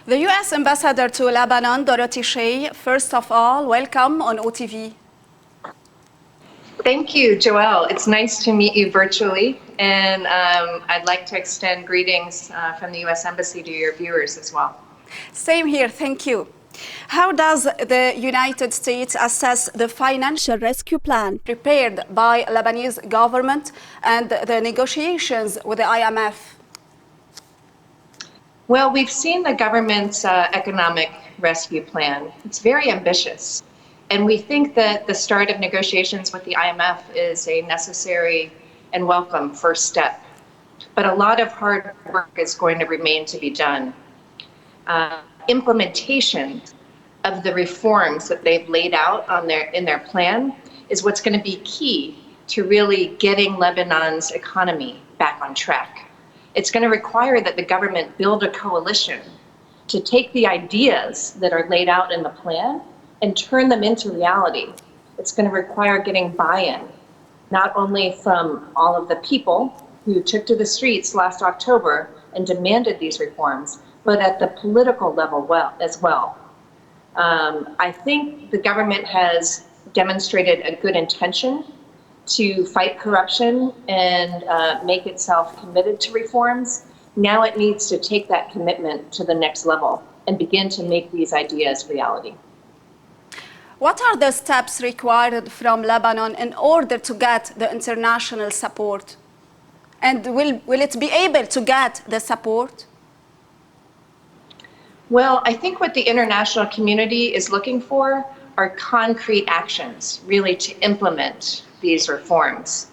The U.S. Ambassador to Lebanon, Dorothy Shea, first of all, welcome on OTV. Thank you, Joelle. It's nice to meet you virtually, and I'd like to extend greetings from the U.S. Embassy to your viewers as well. Same here, thank you. How does the United States assess the financial rescue plan prepared by Lebanese government and the negotiations with the IMF? Well, we've seen the government's economic rescue plan. It's very ambitious. And we think that the start of negotiations with the IMF is a necessary and welcome first step. But a lot of hard work is going to remain to be done. Implementation of the reforms that they've laid out in their plan is what's going to be key to really getting Lebanon's economy back on track. It's going to require that the government build a coalition to take the ideas that are laid out in the plan and turn them into reality. It's going to require getting buy-in, not only from all of the people who took to the streets last October and demanded these reforms, but at the political level as well. I think the government has demonstrated a good intention to fight corruption and make itself committed to reforms. Now it needs to take that commitment to the next level and begin to make these ideas reality. What are the steps required from Lebanon in order to get the international support? And will it be able to get the support? Well, I think what the international community is looking for are concrete actions, really, to implement these reforms.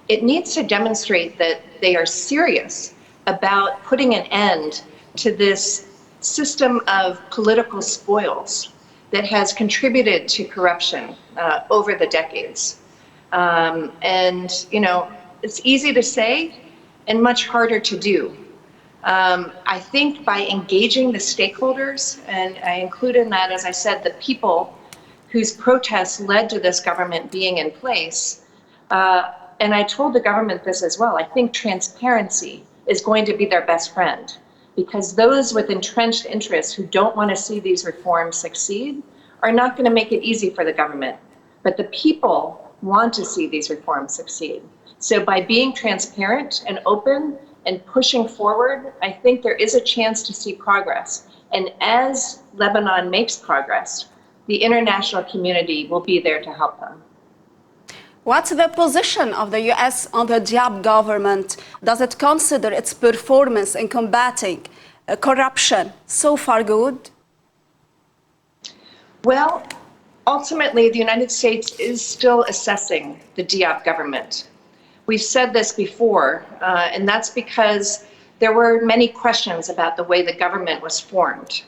It needs to demonstrate that they are serious about putting an end to this system of political spoils that has contributed to corruption over the decades. And, you know, it's easy to say and much harder to do. I think by engaging the stakeholders, and I include in that, as I said, the people whose protests led to this government being in place, and I told the government this as well, I think transparency is going to be their best friend, because those with entrenched interests who don't want to see these reforms succeed are not going to make it easy for the government. But the people want to see these reforms succeed. So by being transparent and open and pushing forward, I think there is a chance to see progress. And as Lebanon makes progress, the international community will be there to help them. What's the position of the U.S. on the Lediab government? Does it consider its performance in combating corruption so far good? Well, ultimately, the United States is still assessing the Lediab government. We've said this before, and that's because there were many questions about the way the government was formed.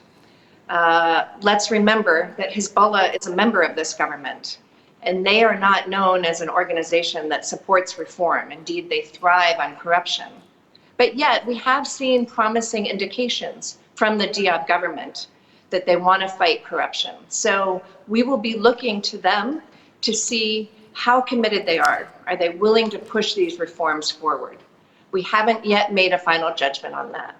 Let's remember that Hezbollah is a member of this government, and they are not known as an organization that supports reform. Indeed, they thrive on corruption. But yet, we have seen promising indications from the Lediab government that they want to fight corruption. So we will be looking to them to see how committed they are. Are they willing to push these reforms forward? We haven't yet made a final judgment on that.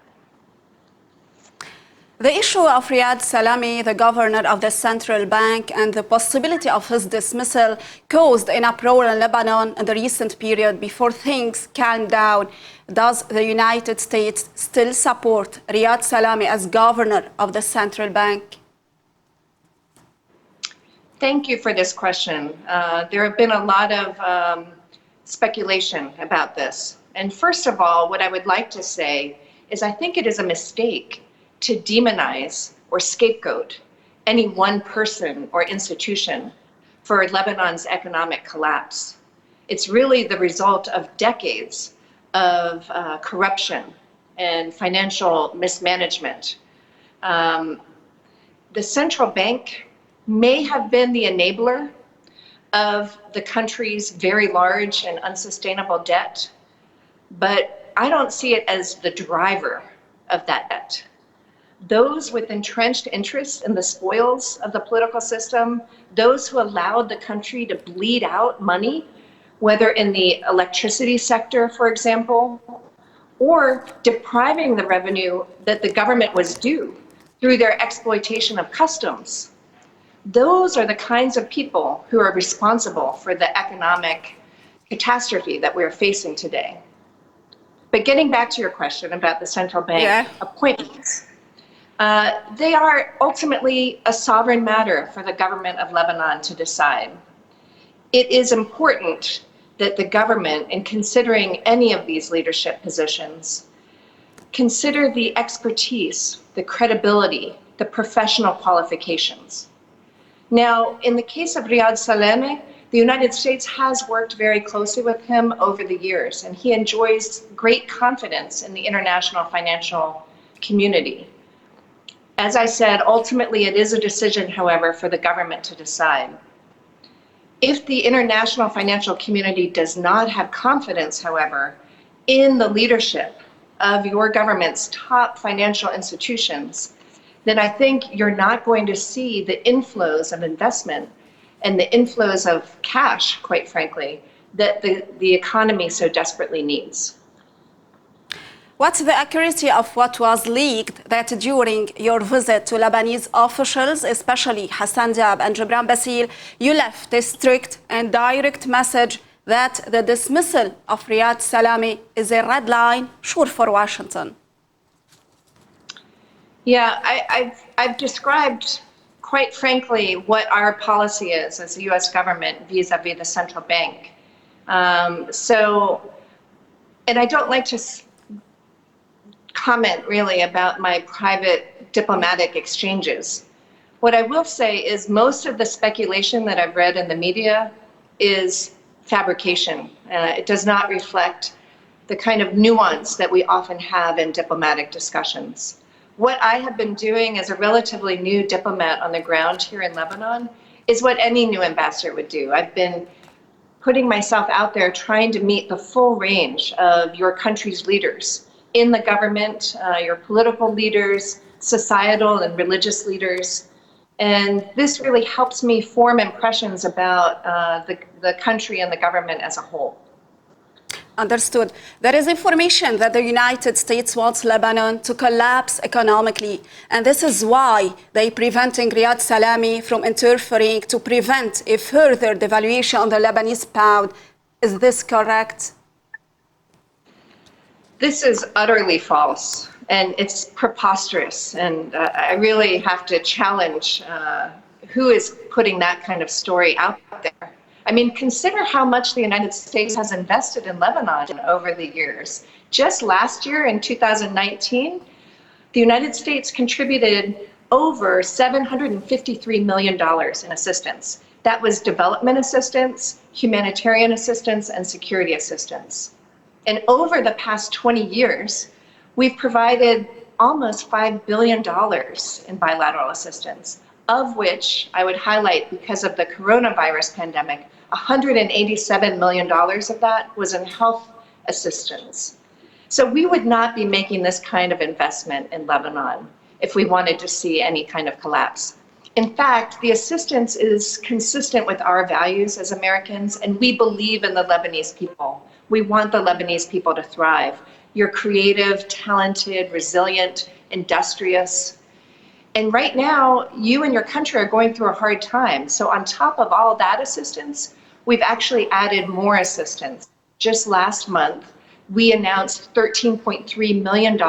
The issue of Riyad Salameh, the governor of the central bank, and the possibility of his dismissal caused an uproar in Lebanon in the recent period before things calmed down. Does the United States still support Riyad Salameh as governor of the central bank? Thank you for this question. There have been a lot of speculation about this. And first of all, what I would like to say is I think it is a mistake to demonize or scapegoat any one person or institution for Lebanon's economic collapse. It's really the result of decades of corruption and financial mismanagement. The central bank may have been the enabler of the country's very large and unsustainable debt, but I don't see it as the driver of that debt. Those with entrenched interests in the spoils of the political system, those who allowed the country to bleed out money, whether in the electricity sector, for example, or depriving the revenue that the government was due through their exploitation of customs. Those are the kinds of people who are responsible for the economic catastrophe that we're facing today. But getting back to your question about the central bank appointments, they are ultimately a sovereign matter for the government of Lebanon to decide. It is important that the government, in considering any of these leadership positions, consider the expertise, the credibility, the professional qualifications. Now, in the case of Riyad Salameh, the United States has worked very closely with him over the years, and he enjoys great confidence in the international financial community. As I said, ultimately it is a decision, however, for the government to decide. If the international financial community does not have confidence, however, in the leadership of your government's top financial institutions, then I think you're not going to see the inflows of investment and the inflows of cash, quite frankly, that the economy so desperately needs. What's the accuracy of what was leaked that during your visit to Lebanese officials, especially Hassan Diab and Wabassil, you left a strict and direct message that the dismissal of Riyad Salameh is a red line, sure, for Washington? Yeah, I've described, quite frankly, what our policy is as the U.S. government vis-a-vis the central bank. And I don't like to comment really about my private diplomatic exchanges. What I will say is most of the speculation that I've read in the media is fabrication. It does not reflect the kind of nuance that we often have in diplomatic discussions. What I have been doing as a relatively new diplomat on the ground here in Lebanon is what any new ambassador would do. I've been putting myself out there trying to meet the full range of your country's leaders in the government, your political leaders, societal and religious leaders. And this really helps me form impressions about the country and the government as a whole. Understood. There is information that the United States wants Lebanon to collapse economically, and this is why they're preventing Riyad Salameh from interfering to prevent a further devaluation on the Lebanese pound. Is this correct? This is utterly false, and it's preposterous, and I really have to challenge who is putting that kind of story out there. I mean, consider how much the United States has invested in Lebanon over the years. Just last year, in 2019, the United States contributed over $753 million in assistance. That was development assistance, humanitarian assistance, and security assistance. And over the past 20 years, we've provided almost $5 billion in bilateral assistance, of which I would highlight, because of the coronavirus pandemic, $187 million of that was in health assistance. So we would not be making this kind of investment in Lebanon if we wanted to see any kind of collapse. In fact, the assistance is consistent with our values as Americans, and we believe in the Lebanese people. We want the Lebanese people to thrive. You're creative, talented, resilient, industrious. And right now, you and your country are going through a hard time. So on top of all that assistance, we've actually added more assistance. Just last month, we announced $13.3 million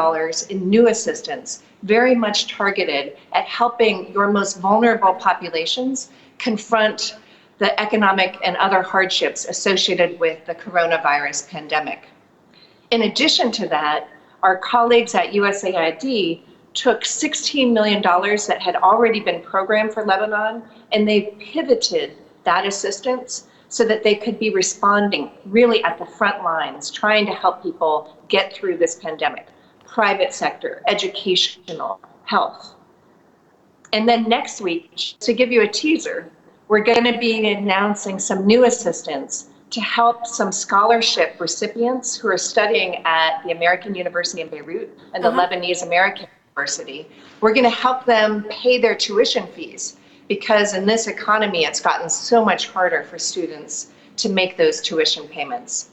in new assistance, very much targeted at helping your most vulnerable populations confront the economic and other hardships associated with the coronavirus pandemic. In addition to that, our colleagues at USAID took $16 million that had already been programmed for Lebanon, and they pivoted that assistance so that they could be responding really at the front lines, trying to help people get through this pandemic. Private sector, educational, health. And then next week, to give you a teaser, we're going to be announcing some new assistance to help some scholarship recipients who are studying at the American University in Beirut and the Lebanese American University. We're going to help them pay their tuition fees, because in this economy, it's gotten so much harder for students to make those tuition payments.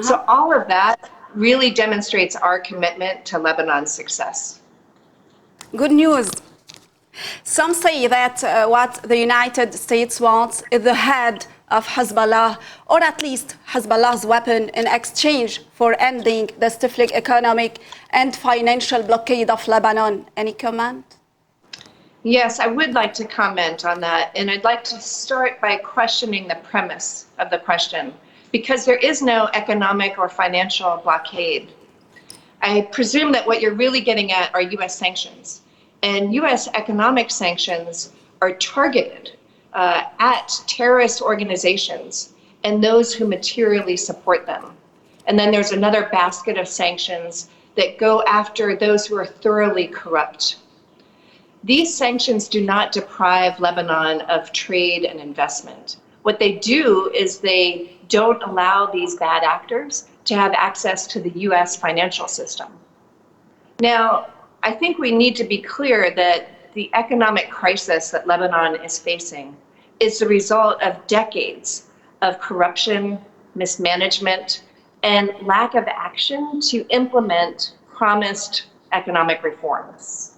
So all of that really demonstrates our commitment to Lebanon's success. Good news. Some say that what the United States wants is the head of Hezbollah, or at least Hezbollah's weapon, in exchange for ending the stifling economic and financial blockade of Lebanon. Any comment? Yes, I would like to comment on that. And I'd like to start by questioning the premise of the question, because there is no economic or financial blockade. I presume that what you're really getting at are U.S. sanctions. And U.S. economic sanctions are targeted at terrorist organizations and those who materially support them. And then there's another basket of sanctions that go after those who are thoroughly corrupt. These sanctions do not deprive Lebanon of trade and investment. What they do is they don't allow these bad actors to have access to the U.S. financial system. Now, I think we need to be clear that the economic crisis that Lebanon is facing is the result of decades of corruption, mismanagement, and lack of action to implement promised economic reforms.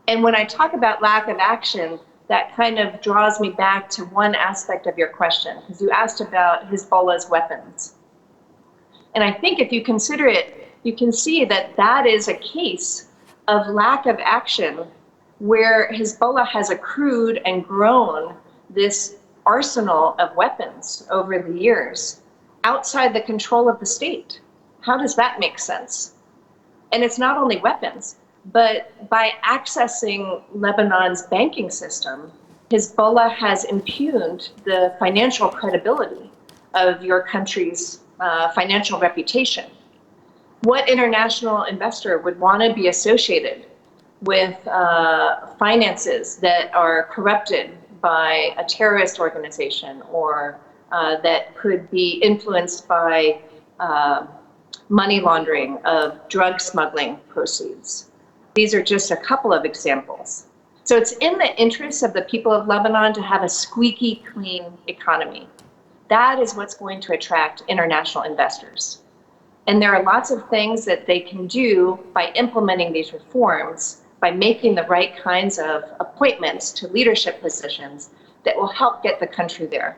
And when I talk about lack of action, that kind of draws me back to one aspect of your question, because you asked about Hezbollah's weapons. And I think if you consider it, you can see that that is a case of lack of action where Hezbollah has accrued and grown this arsenal of weapons over the years outside the control of the state. How does that make sense? And it's not only weapons, but by accessing Lebanon's banking system, Hezbollah has impugned the financial credibility of your country's financial reputation. What international investor would want to be associated with finances that are corrupted by a terrorist organization or that could be influenced by money laundering of drug smuggling proceeds? These are just a couple of examples. So it's in the interest of the people of Lebanon to have a squeaky clean economy. That is what's going to attract international investors. And there are lots of things that they can do by implementing these reforms, by making the right kinds of appointments to leadership positions that will help get the country there.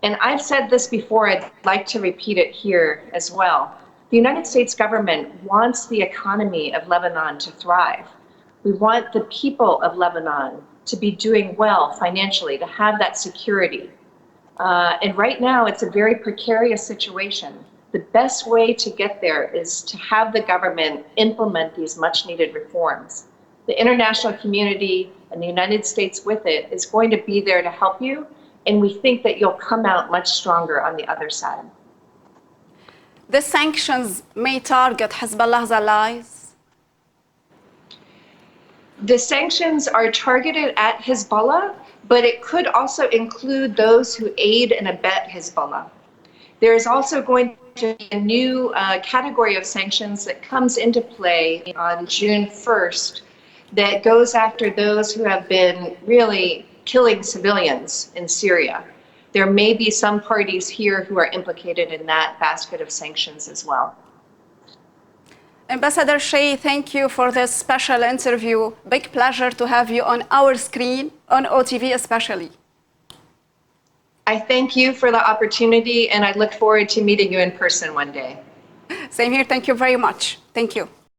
And I've said this before, I'd like to repeat it here as well. The United States government wants the economy of Lebanon to thrive. We want the people of Lebanon to be doing well financially, to have that security. And right now, it's a very precarious situation. The best way to get there is to have the government implement these much-needed reforms. The international community and the United States with it is going to be there to help you, and we think that you'll come out much stronger on the other side. The sanctions may target Hezbollah's allies? The sanctions are targeted at Hezbollah, but it could also include those who aid and abet Hezbollah. There is also going to be a new category of sanctions that comes into play on June 1st that goes after those who have been really killing civilians in Syria. There may be some parties here who are implicated in that basket of sanctions as well. Ambassador Shea, thank you for this special interview. Big pleasure to have you on our screen, on OTV especially. I thank you for the opportunity, and I look forward to meeting you in person one day. Same here. Thank you very much. Thank you.